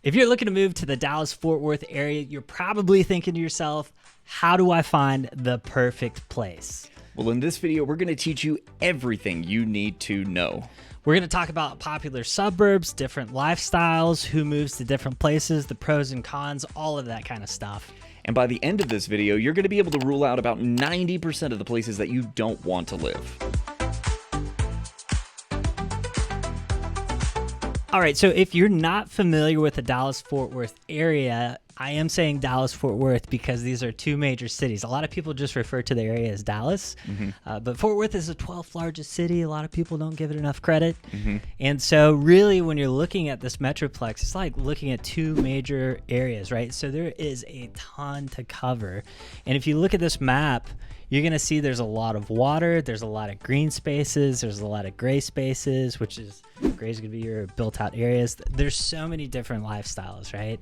If you're looking to move to the Dallas-Fort Worth area, you're probably thinking to yourself, how do I find the perfect place? Well, in this video, we're going to teach you everything you need to know. We're going to talk about popular suburbs, different lifestyles, who moves to different places, the pros and cons, all of that kind of stuff. And by the end of this video, you're going to be able to rule out about 90% of the places that you don't want to live. All right, so if you're not familiar with the Dallas-Fort Worth area, I am saying Dallas-Fort Worth because these are two major cities. A lot of people just refer to the area as Dallas, but Fort Worth is the 12th largest city. A lot of people don't give it enough credit. And so really when you're looking at this Metroplex, it's like looking at two major areas, right? So there is a ton to cover. And if you look at this map, you're going to see there's a lot of water, there's a lot of green spaces, there's a lot of gray spaces, which is, gray is going to be your built out areas. There's so many different lifestyles, right?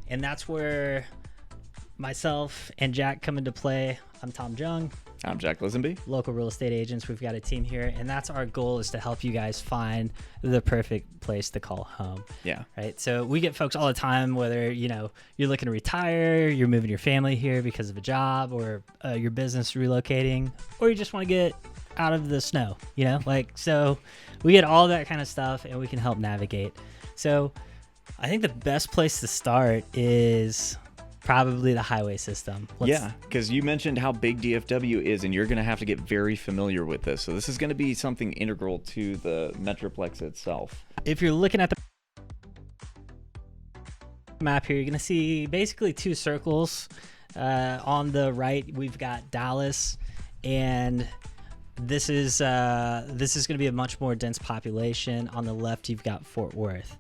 And that's where myself and Jack come into play. I'm Tom Jung. I'm Jack Lisenby. Local real estate agents. We've got a team here, and that's our goal, is to help you guys find the perfect place to call home. Yeah. Right. So we get folks all the time, whether, you're looking to retire, you're moving your family here because of a job, or your business relocating, or you just want to get out of the snow, so we get all that kind of stuff, and we can help navigate. So I think the best place to start is probably the highway system. Yeah, because you mentioned how big DFW is, and you're going to have to get very familiar with this. So this is going to be something integral to the Metroplex itself. If you're looking at the map here, you're going to see basically two circles. On the right, we've got Dallas, and this is going to be a much more dense population. On the left, you've got Fort Worth.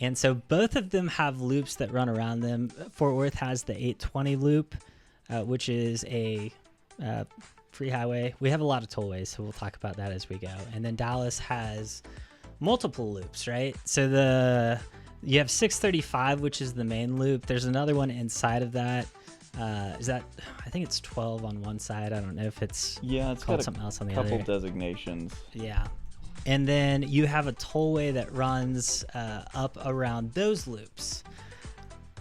And so both of them have loops that run around them. Fort Worth has the 820 loop, which is a free highway. We have a lot of tollways, so we'll talk about that as we go. And then Dallas has multiple loops, right? So you have 635, which is the main loop. There's another one inside of that. I think it's 12 on one side. I don't know if it's called something else on the other. Couple designations. Yeah. And then you have a tollway that runs up around those loops.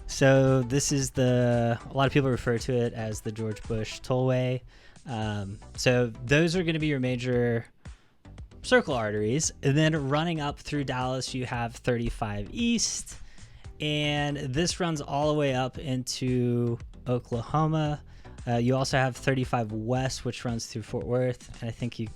So this is a lot of people refer to it as the George Bush Tollway. So those are going to be your major circle arteries. And then running up through Dallas, you have 35 East. And this runs all the way up into Oklahoma. You also have 35 West, which runs through Fort Worth. And I think you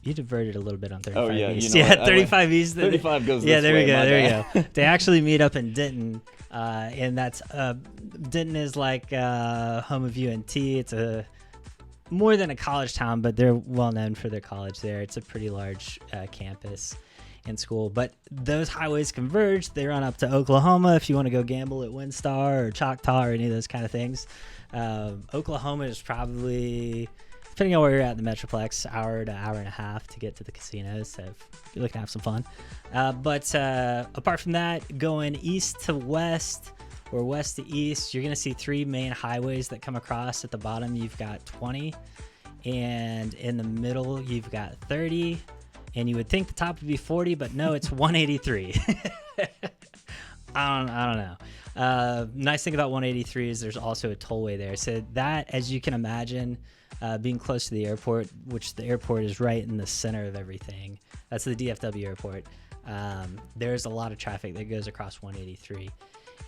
diverted a little bit on 35 East. 35 East. 35 goes this Yeah, there way, we go. There bad. we go. They actually meet up in Denton, and that's Denton is like home of UNT. It's a more than a college town, but they're well known for their college there. It's a pretty large campus and school. But those highways converge. They run up to Oklahoma if you want to go gamble at Windsong or Choctaw or any of those kind of things. Oklahoma is probably, depending on where you're at in the Metroplex, hour to hour and a half to get to the casinos. So if you're looking to have some fun. But apart from that, going east to west or west to east, you're going to see three main highways that come across. At the bottom, you've got 20. And in the middle, you've got 30. And you would think the top would be 40, but no, it's 183. I don't know. Nice thing about 183 is there's also a tollway there. So that, as you can imagine, being close to the airport, which the airport is right in the center of everything. That's the DFW airport. There's a lot of traffic that goes across 183.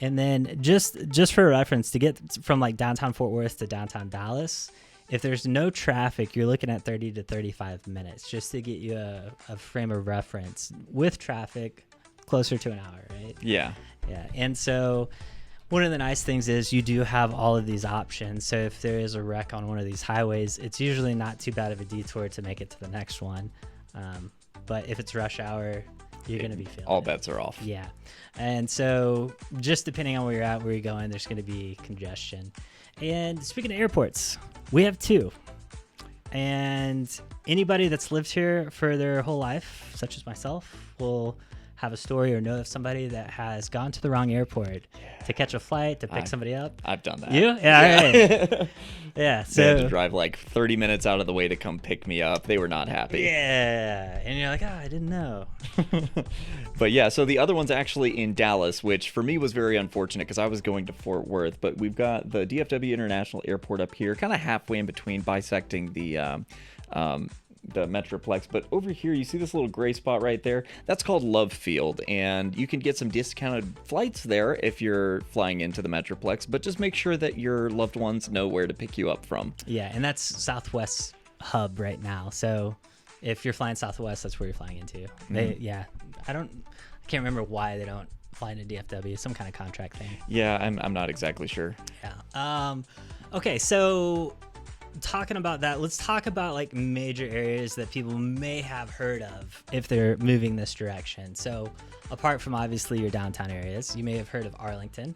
And then just for reference, to get from like downtown Fort Worth to downtown Dallas, if there's no traffic, you're looking at 30 to 35 minutes, just to get you a frame of reference. With traffic, closer to an hour, right? Yeah. Yeah. And so one of the nice things is you do have all of these options. So if there is a wreck on one of these highways, it's usually not too bad of a detour to make it to the next one. But if it's rush hour, you're going to be feeling all it. bets are off. Yeah. And so just depending on where you're at, where you're going, there's going to be congestion. And speaking of airports, we have two. And anybody that's lived here for their whole life, such as myself, will have a story or know of somebody that has gone to the wrong airport to catch a flight, to pick somebody up? I've done that. You? Yeah. Right. Yeah. So they had to drive like 30 minutes out of the way to come pick me up. They were not happy. Yeah. And you're like, oh, I didn't know. But yeah, so the other one's actually in Dallas, which for me was very unfortunate because I was going to Fort Worth. But we've got the DFW International Airport up here, kind of halfway in between, bisecting the Metroplex. But over here, you see this little gray spot right there? That's called Love Field, and you can get some discounted flights there if you're flying into the Metroplex, but just make sure that your loved ones know where to pick you up from. Yeah, and that's Southwest's hub right now. So if you're flying Southwest, that's where you're flying into. I can't remember why they don't fly into DFW. Some kind of contract thing. Yeah, I'm not exactly sure. Yeah. Okay, so talking about that, let's talk about like major areas that people may have heard of if they're moving this direction. So apart from obviously your downtown areas, you may have heard of Arlington.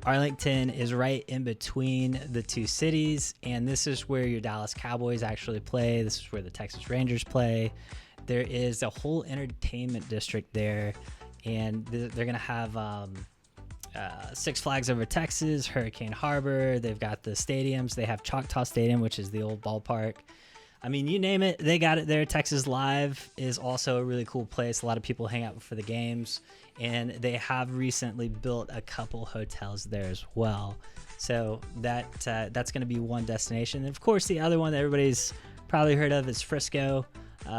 Arlington is right in between the two cities, and this is where your Dallas Cowboys actually play. This is where the Texas Rangers play. There is a whole entertainment district there, and they're going to have Six Flags Over Texas, Hurricane Harbor. They've got the stadiums. They have Choctaw Stadium, which is the old ballpark. I mean, you name it, they got it there. Texas Live is also a really cool place. A lot of people hang out for the games, and they have recently built a couple hotels there as well. So that's going to be one destination. And of course, the other one that everybody's probably heard of is Frisco.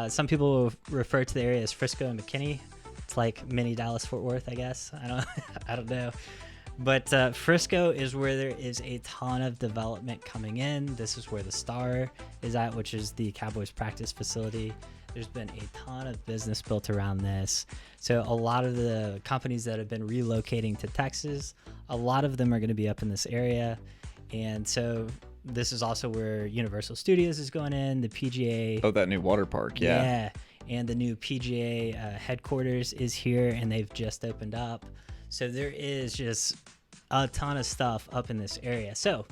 Some people refer to the area as Frisco and McKinney. It's like mini Dallas Fort Worth, I guess. I don't know. But Frisco is where there is a ton of development coming in. This is where the Star is at, which is the Cowboys practice facility. There's been a ton of business built around this. So a lot of the companies that have been relocating to Texas, a lot of them are going to be up in this area. And so this is also where Universal Studios is going in, the PGA. Oh, that new water park, yeah. Yeah, and the new PGA headquarters is here, and they've just opened up. So there is just a ton of stuff up in this area. So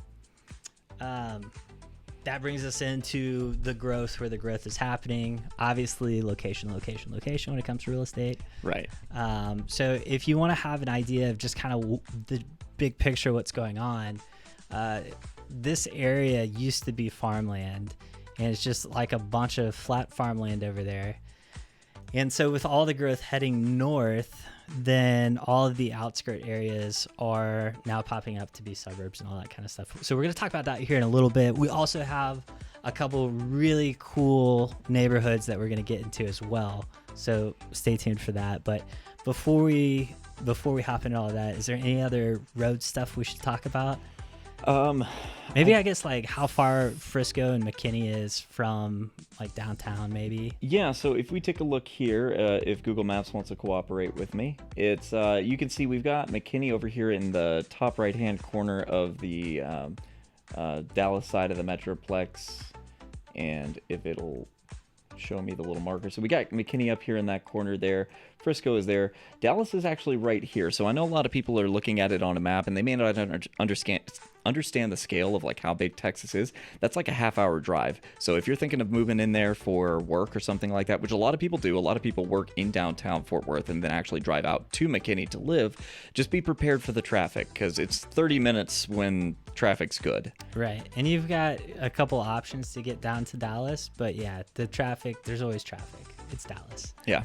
that brings us into the growth, where the growth is happening. Obviously, location when it comes to real estate. Right. So if you want to have an idea of just kind of the big picture, what's going on, this area used to be farmland, and it's just like a bunch of flat farmland over there. And so with all the growth heading north, then all of the outskirt areas are now popping up to be suburbs and all that kind of stuff. So we're going to talk about that here in a little bit. We also have a couple really cool neighborhoods that we're going to get into as well. So stay tuned for that. But before we hop into all of that, is there any other road stuff we should talk about? Maybe I guess like how far Frisco and McKinney is from like downtown, maybe. Yeah, so if we take a look here, if Google Maps wants to cooperate with me, it's you can see we've got McKinney over here in the top right-hand corner of the Dallas side of the Metroplex, and if it'll show me the little marker. So we got McKinney up here in that corner there. Frisco is there. Dallas is actually right here. So I know a lot of people are looking at it on a map, and they may not understand the scale of like how big Texas is. That's like a half-hour drive. So if you're thinking of moving in there for work or something like that, which a lot of people do, a lot of people work in downtown Fort Worth and then actually drive out to McKinney to live, just be prepared for the traffic, because it's 30 minutes when traffic's good. Right. And you've got a couple options to get down to Dallas, but yeah, the traffic, there's always traffic. It's Dallas. Yeah.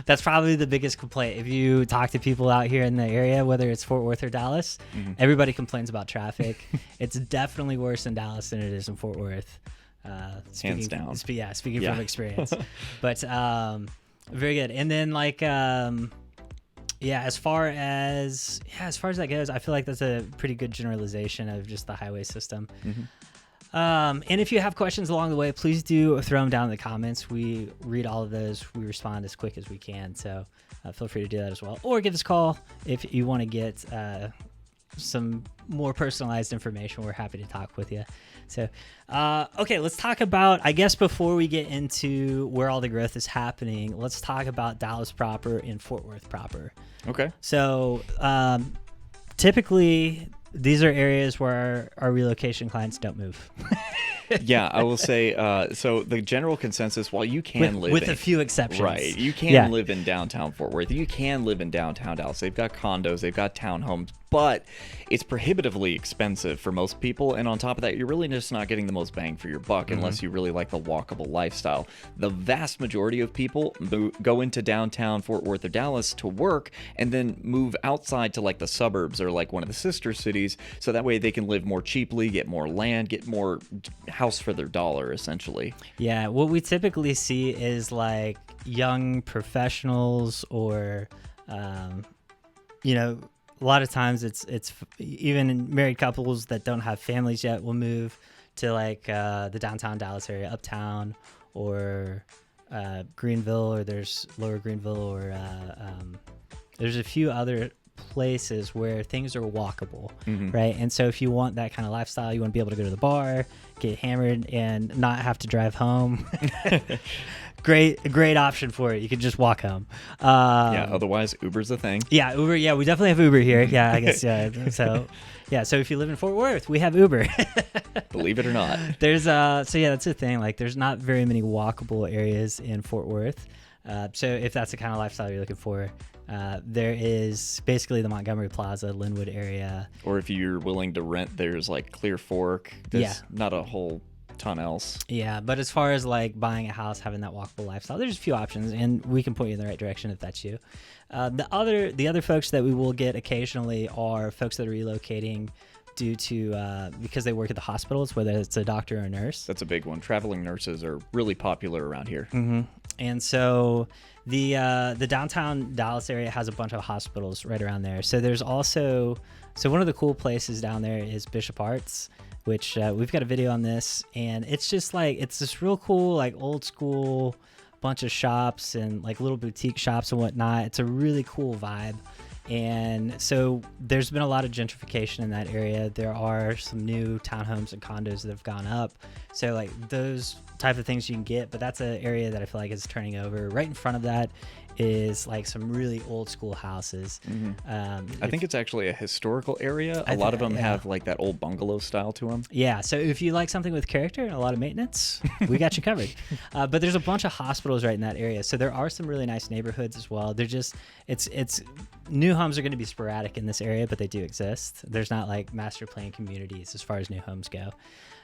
That's probably the biggest complaint. If you talk to people out here in the area, whether it's Fort Worth or Dallas, everybody complains about traffic. It's definitely worse in Dallas than it is in Fort Worth. Hands down. Speaking from experience. But very good. And then like as far as that goes, I feel like that's a pretty good generalization of just the highway system. And if you have questions along the way, please do throw them down in the comments. We read all of those. We respond as quick as we can. So feel free to do that as well. Or give us a call if you want to get some more personalized information. We're happy to talk with you. So, okay, let's talk about, I guess before we get into where all the growth is happening, let's talk about Dallas proper and Fort Worth proper. Okay. So typically, these are areas where our relocation clients don't move. Yeah, I will say, so the general consensus, while you can live with in, a few exceptions. right, you can live in downtown Fort Worth. You can live in downtown Dallas. They've got condos, they've got townhomes, but it's prohibitively expensive for most people. And on top of that, you're really just not getting the most bang for your buck unless you really like the walkable lifestyle. The vast majority of people go into downtown Fort Worth or Dallas to work and then move outside to like the suburbs or like one of the sister cities, so that way they can live more cheaply, get more land, get more house for their dollar, essentially. Yeah, what we typically see is like young professionals or, a lot of times it's even married couples that don't have families yet will move to like the downtown Dallas area, uptown, or Greenville, or there's Lower Greenville, or there's a few other places where things are walkable, right? And so if you want that kind of lifestyle, you want to be able to go to the bar, get hammered, and not have to drive home. Great option for it. You can just walk home. Otherwise Uber's a thing. Yeah, Uber. Yeah, we definitely have Uber here. Yeah, I guess. Yeah. So if you live in Fort Worth, we have Uber. Believe it or not. There's that's the thing. Like, there's not very many walkable areas in Fort Worth. So if that's the kind of lifestyle you're looking for, there is basically the Montgomery Plaza, Linwood area. Or if you're willing to rent, there's like Clear Fork. There's not a whole ton else. Yeah, but as far as like buying a house, having that walkable lifestyle, there's a few options, and we can point you in the right direction if that's you. The other folks that we will get occasionally are folks that are relocating due to because they work at the hospitals, whether it's a doctor or a nurse. That's a big one. Traveling nurses are really popular around here. And so the downtown Dallas area has a bunch of hospitals right around there. So there's also one of the cool places down there is Bishop Arts, which we've got a video on this, and it's just like, it's this real cool, like, old school bunch of shops and like little boutique shops and whatnot. It's a really cool vibe. And so there's been a lot of gentrification in that area. There are some new townhomes and condos that have gone up. So like those type of things you can get, but that's an area that I feel like is turning over. Right in front of that is like some really old school houses. I think it's actually a historical area. A lot of them have like that old bungalow style to them. Yeah, so if you like something with character and a lot of maintenance, we got you covered. But there's a bunch of hospitals right in that area, so there are some really nice neighborhoods as well. They're just, it's new homes are going to be sporadic in this area, but they do exist. There's not like master plan communities as far as new homes go.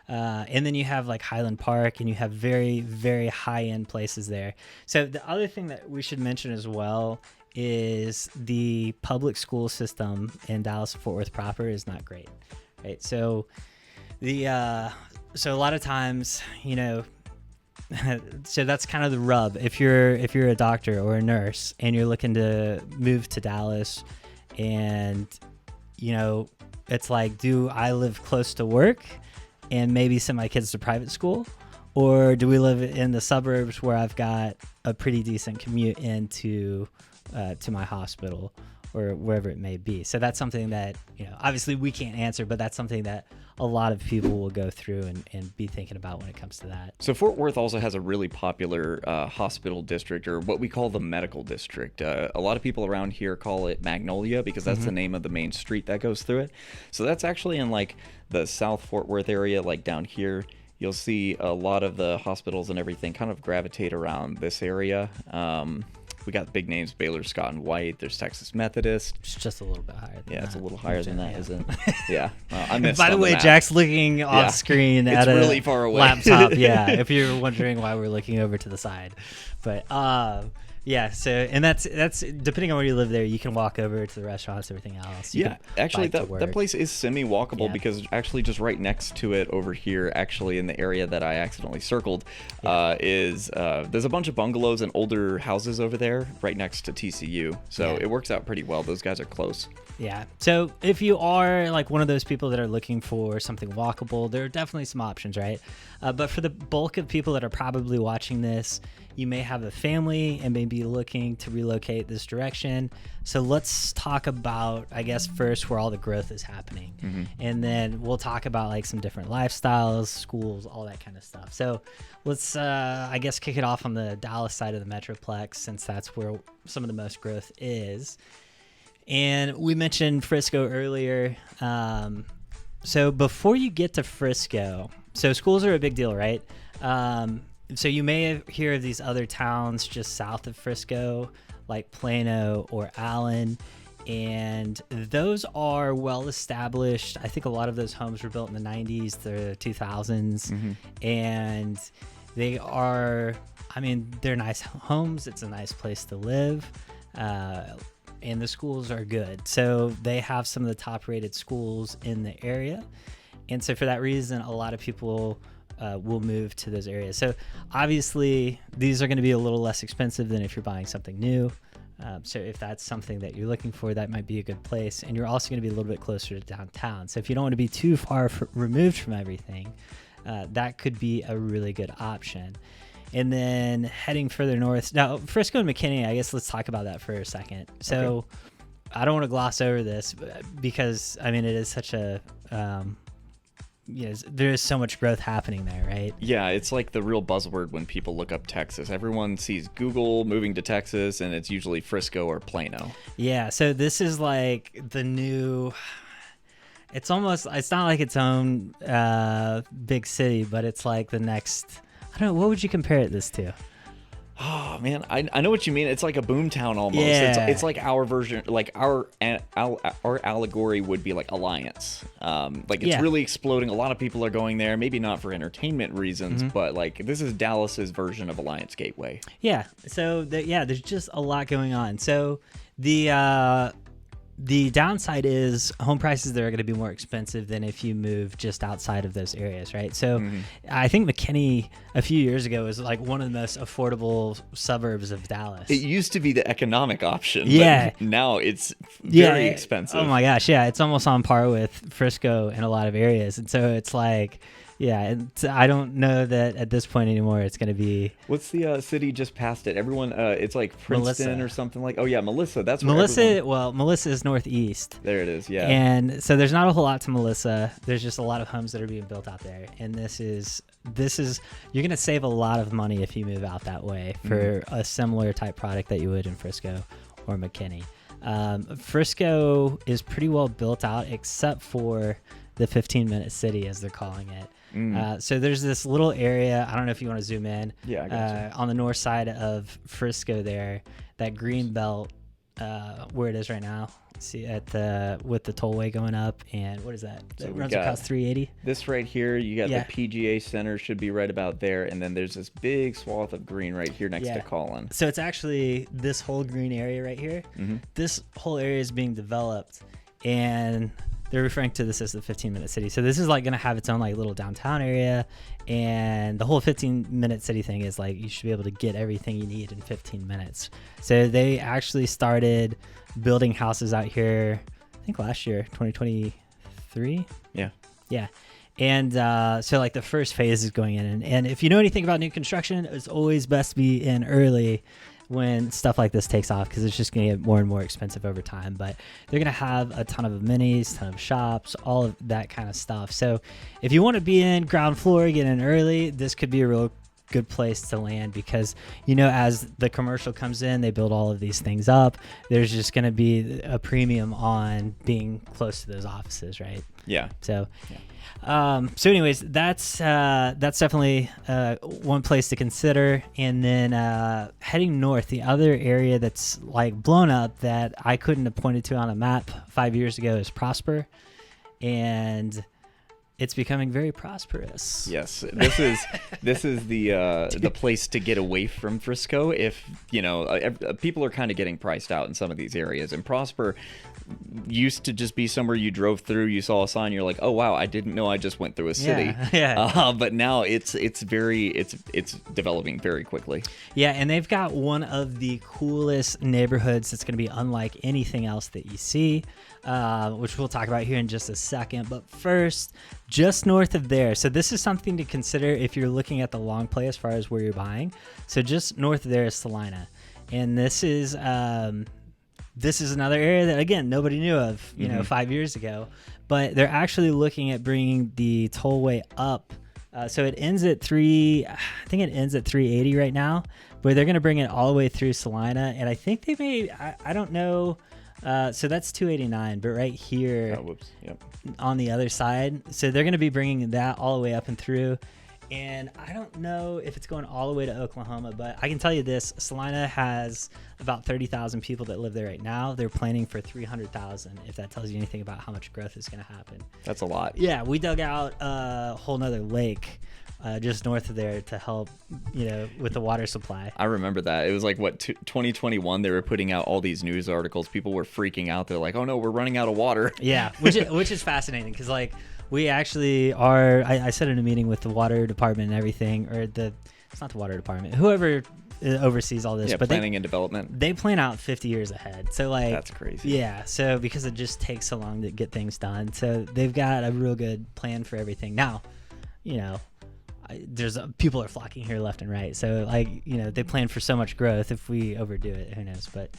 And then you have like Highland Park, and you have very, very high-end places there. So the other thing that we should mention as well is the public school system in Dallas and Fort Worth proper is not great, right? So so a lot of times, so that's kind of the rub. If you're a doctor or a nurse and you're looking to move to Dallas, and it's like, do I live close to work and maybe send my kids to private school, or do we live in the suburbs where I've got a pretty decent commute into to my hospital or wherever it may be? So that's something that obviously we can't answer, but that's something that a lot of people will go through and be thinking about when it comes to that. So Fort Worth also has a really popular hospital district, or what we call the medical district. A lot of people around here call it Magnolia because that's the name of the main street that goes through it. So that's actually in like the South Fort Worth area, like down here. You'll see a lot of the hospitals and everything kind of gravitate around this area. We got big names: Baylor, Scott and White. There's Texas Methodist. It's just a little bit higher than that. It's a little higher than that, isn't it? Yeah. I missed. By the way, Jack's looking off screen at a really far away. laptop. Yeah, if you're wondering why we're looking over to the side. But yeah, so, and that's depending on where you live there, you can walk over to the restaurants, everything else. Actually that place is semi-walkable because actually just right next to it over here, actually in the area that I accidentally circled, there's a bunch of bungalows and older houses over there right next to TCU. So it works out pretty well. Those guys are close. Yeah. So if you are like one of those people that are looking for something walkable, there are definitely some options, right? But for the bulk of people that are probably watching this, you may have a family and may be looking to relocate this direction. So let's talk about, I guess, first where all the growth is happening. And then we'll talk about like some different lifestyles, schools, all that kind of stuff. So let's, I guess, kick it off on the Dallas side of the Metroplex, since that's where some of the most growth is. And we mentioned Frisco earlier. So before you get to Frisco, So schools are a big deal, right? So you may hear of these other towns just south of Frisco, like Plano or Allen, and those are well established. I think a lot of those homes were built in the 90s, the 2000s, and they are, I mean, they're nice homes. It's a nice place to live, and the schools are good. So they have some of the top rated schools in the area, and so for that reason, a lot of people will move to those areas. So obviously, these are going to be a little less expensive than if you're buying something new. So if that's something that you're looking for, that might be a good place. And you're also going to be a little bit closer to downtown. So if you don't want to be too far removed from everything, that could be a really good option. And then heading further north, now Frisco and McKinney, I guess let's talk about that for a second. So okay. I don't want to gloss over this because, I mean, it is such a... there is so much growth happening there, right? Yeah, it's like the real buzzword when people look up Texas. Everyone sees Google moving to Texas, and it's usually Frisco or Plano. Yeah, so this is like the new... It's not like its own big city, but it's like the next... I don't know, what would you compare this to? Oh man, I know what you mean. It's like a boomtown almost. Yeah. It's like our version, like our allegory would be like Alliance. Like it's really exploding. A lot of people are going there. Maybe not for entertainment reasons, but like this is Dallas's version of Alliance Gateway. Yeah. So there's just a lot going on. So the downside is home prices there are going to be more expensive than if you move just outside of those areas, right? So I think McKinney a few years ago was like one of the most affordable suburbs of Dallas. It used to be the economic option, but now it's very expensive. Oh my gosh, yeah, it's almost on par with Frisco in a lot of areas. And so it's like, I don't know that at this point anymore it's going to be... What's the city just past it? Everyone, it's like Princeton Melissa. Or something like... Oh yeah, Melissa. That's where Melissa. Well, Melissa is northeast. There it is, yeah. And so there's not a whole lot to Melissa. There's just a lot of homes that are being built out there. And this is you're going to save a lot of money if you move out that way for a similar type product that you would in Frisco or McKinney. Frisco is pretty well built out except for the 15-minute city, as they're calling it. So there's this little area. I don't know if you want to zoom in. Yeah, I got you. On the north side of Frisco there, that green belt, where it is right now. See with the tollway going up, and what is that? So it runs across 380. This right here, you got the PGA Center should be right about there, and then there's this big swath of green right here next to Collin. So it's actually this whole green area right here. This whole area is being developed, and they're referring to this as the 15-minute city. So this is like going to have its own like little downtown area, and the whole 15-minute city thing is like you should be able to get everything you need in 15 minutes. So they actually started building houses out here, I think last year, 2023. Yeah. And so like the first phase is going in, and if you know anything about new construction, it's always best to be in early when stuff like this takes off, because it's just going to get more and more expensive over time. But they're going to have a ton of amenities, ton of shops, all of that kind of stuff. So if you want to be in ground floor, get in early, this could be a real good place to land, because as the commercial comes in, they build all of these things up. There's just going to be a premium on being close to those offices, right? Yeah. So anyways, that's definitely one place to consider. And then heading north, the other area that's like blown up that I couldn't have pointed to on a map 5 years ago is Prosper, and it's becoming very prosperous. Yes, this is the place to get away from Frisco if people are kind of getting priced out in some of these areas. And Prosper used to just be somewhere you drove through, you saw a sign, you're like, oh wow, I didn't know I just went through a city. But now it's developing very quickly. Yeah, and they've got one of the coolest neighborhoods that's going to be unlike anything else that you see, which we'll talk about here in just a second. But first, just north of there, so this is something to consider if you're looking at the long play as far as where you're buying. So just north of there is Salina, and this is another area that, again, nobody knew of 5 years ago, but they're actually looking at bringing the tollway up. So it ends at 380 right now, but they're going to bring it all the way through Salina, and I think they may, I don't know So that's 289, but right here whoops. Yep. on the other side, so they're going to be bringing that all the way up and through. And I don't know if it's going all the way to Oklahoma, but I can tell you this: Salina has about 30,000 people that live there right now. They're planning for 300,000. If that tells you anything about how much growth is going to happen. That's a lot. Yeah, we dug out a whole nother lake just north of there to help, with the water supply. I remember that. It was like 2021. They were putting out all these news articles. People were freaking out. They're like, "Oh no, we're running out of water." Yeah, which is fascinating because we actually are. I said in a meeting with the water department and everything, or it's not the water department, whoever oversees all this, but planning and development. They plan out 50 years ahead. So that's crazy. Yeah, so because it just takes so long to get things done, so they've got a real good plan for everything. Now, there's people are flocking here left and right, so they plan for so much growth. If we overdo it, who knows? But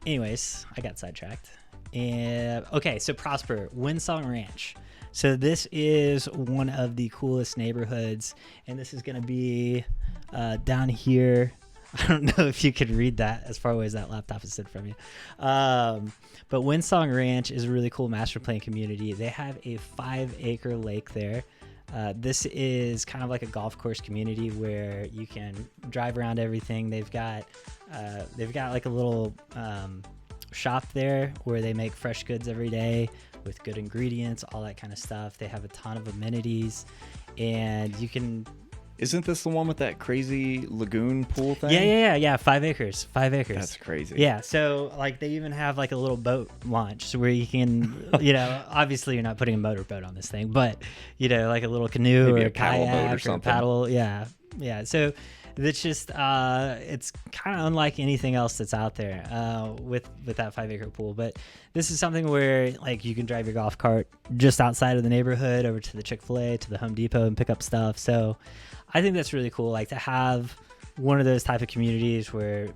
anyways, I got sidetracked. And okay, so Prosper, Windsong Ranch. So this is one of the coolest neighborhoods, and this is going to be down here. I don't know if you could read that as far away as that laptop is sitting from you. But Windsong Ranch is a really cool master plan community. They have a 5-acre lake there. This is kind of like a golf course community where you can drive around everything. They've got like a little shop there where they make fresh goods every day with good ingredients, all that kind of stuff. They have a ton of amenities, and you can... Isn't this the one with that crazy lagoon pool thing? Yeah. 5 acres. 5 acres. That's crazy. Yeah. So they even have like a little boat launch where you can, obviously you're not putting a motorboat on this thing, but like a little canoe maybe or a paddle kayak boat or something. paddle. Yeah. So it's just it's kind of unlike anything else that's out there with that 5-acre pool. But this is something where you can drive your golf cart just outside of the neighborhood over to the Chick-fil-A, to the Home Depot, and pick up stuff. So I think that's really cool, to have one of those type of communities where,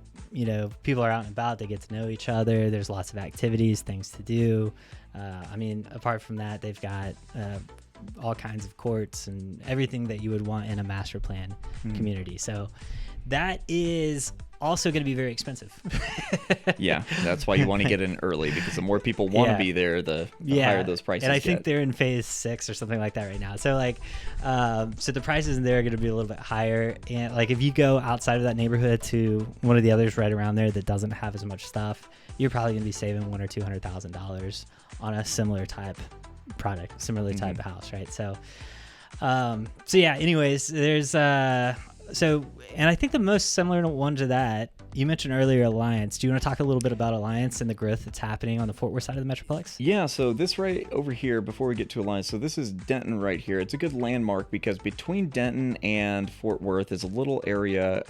people are out and about, they get to know each other. There's lots of activities, things to do. Apart from that, they've got all kinds of courts and everything that you would want in a master plan community. So that is also going to be very expensive. Yeah, that's why you want to get in early, because the more people want to be there, the higher those prices And I get. think they're in phase 6 or something like that right now. So so the prices in there are going to be a little bit higher. And if you go outside of that neighborhood to one of the others right around there that doesn't have as much stuff, you're probably going to be saving $100,000 or $200,000 on a similar type product, similar type of house, right? So yeah, anyways, there's and I think the most similar one to that, you mentioned earlier, Alliance. Do you want to talk a little bit about Alliance and the growth that's happening on the Fort Worth side of the Metroplex? Yeah, so this right over here, before we get to Alliance, so this is Denton right here. It's a good landmark because between Denton and Fort Worth is a little area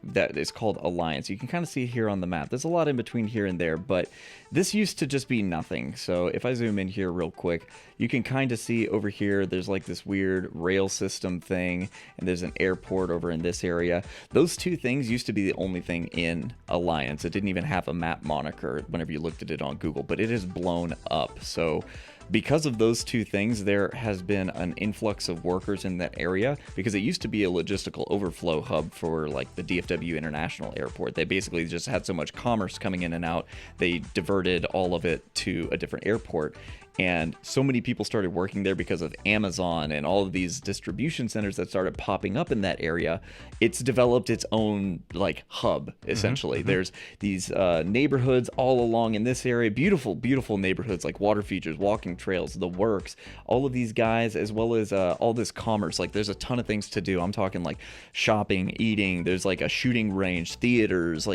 that is called Alliance. You can kind of see it here on the map. There's a lot in between here and there, but this used to just be nothing. So if I zoom in here real quick, you can kind of see over here, there's this weird rail system thing, and there's an airport over in this area. Those two things used to be the only thing in Alliance. It didn't even have a map moniker whenever you looked at it on Google, but it has blown up. So because of those two things, there has been an influx of workers in that area, because it used to be a logistical overflow hub for the DFW International Airport. They basically just had so much commerce coming in and out, they diverted all of it to a different airport. And so many people started working there because of Amazon and all of these distribution centers that started popping up in that area. It's developed its own hub, essentially. There's these neighborhoods all along in this area, beautiful neighborhoods, like water features, walking trails, the works, all of these guys, as well as all this commerce. There's a ton of things to do. I'm talking shopping, eating, there's a shooting range, theaters,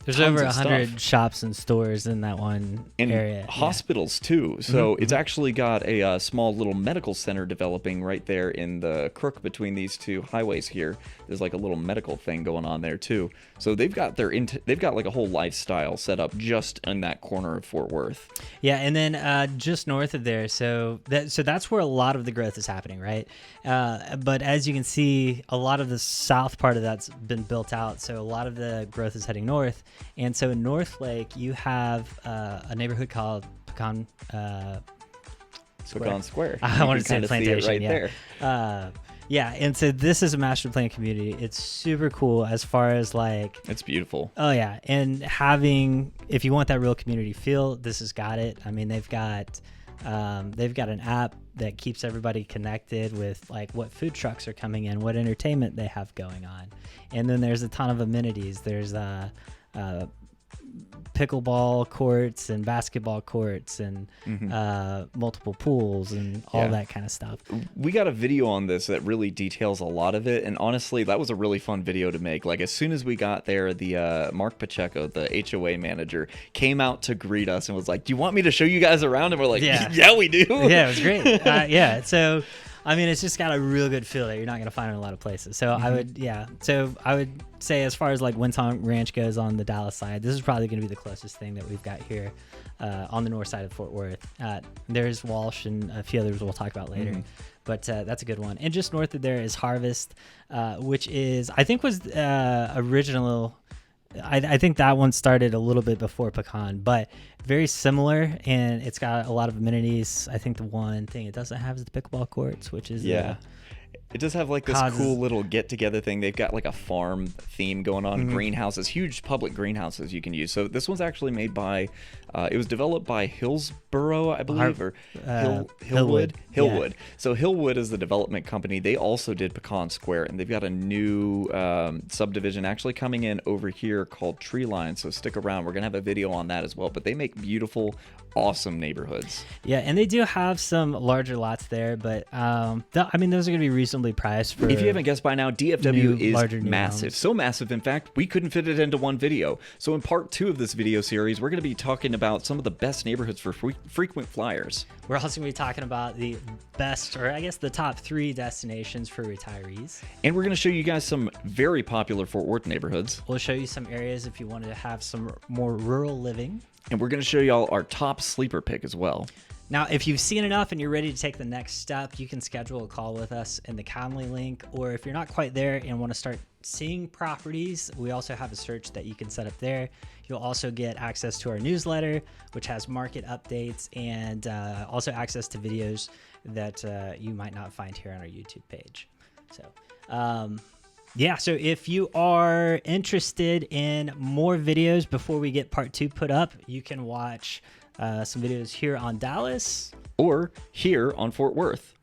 there's over 100 shops and stores in that one area. Hospitals too. So it's actually got a small little medical center developing right there in the crook between these two highways here. There's a little medical thing going on there too. So they've got a whole lifestyle set up just in that corner of Fort Worth. Yeah, and then just north of there, so that's where a lot of the growth is happening, right? But as you can see, a lot of the south part of that's been built out. So a lot of the growth is heading north. And so in North Lake, you have a neighborhood called Pecan Square. I want to say Plantation, there. Yeah, and so this is a master plan community. It's super cool as far as like, It's beautiful. oh yeah, and having, if you want that real community feel, this has got it. I mean, they've got an app that keeps everybody connected with like what food trucks are coming in, what entertainment they have going on, and then there's a ton of amenities. There's pickleball courts and basketball courts and multiple pools and all that kind of stuff. We got a video on this that really details a lot of it, and honestly, that was a really fun video to make. Like, as soon as we got there, the Mark Pacheco, the HOA manager, came out to greet us and was like, "Do you want me to show you guys around?" And we're like, "Yeah, we do." Yeah, it was great. Yeah, so I mean, it's just got a real good feel that you're not going to find in a lot of places. So I would say, as far as like Windsong Ranch goes on the Dallas side, this is probably going to be the closest thing that we've got here on the north side of Fort Worth. There's Walsh and a few others we'll talk about later. But that's a good one. And just north of there is Harvest, which is, I think was original. I think that one started a little bit before Pecan, but very similar, and it's got a lot of amenities. I think the one thing it doesn't have is the pickleball courts, which is it does have like this cool little get-together thing. They've got like a farm theme going on, greenhouses, huge public greenhouses you can use. So this one's actually made by, it was developed by Hillsborough, I believe, or Hillwood. Hillwood. Yeah. So Hillwood is the development company. They also did Pecan Square, and they've got a new subdivision actually coming in over here called Tree Line. So stick around. We're going to have a video on that as well. But they make beautiful, awesome neighborhoods. Yeah, and they do have some larger lots there, but I mean, those are going to be reasonably priced. For if you haven't guessed by now, DFW is massive. So massive, in fact, we couldn't fit it into one video. So in part 2 of this video series, we're going to be talking about some of the best neighborhoods for frequent flyers. We're also going to be talking about the best, or I guess the top 3 destinations for retirees. And we're going to show you guys some very popular Fort Worth neighborhoods. We'll show you some areas if you want to have some more rural living. And we're going to show y'all our top sleeper pick as well. Now, if you've seen enough and you're ready to take the next step, you can schedule a call with us in the Calendly link. Or if you're not quite there and want to start seeing properties, we also have a search that you can set up there. You'll also get access to our newsletter, which has market updates and also access to videos that you might not find here on our YouTube page. So, so if you are interested in more videos before we get part 2 put up, you can watch some videos here on Dallas or here on Fort Worth.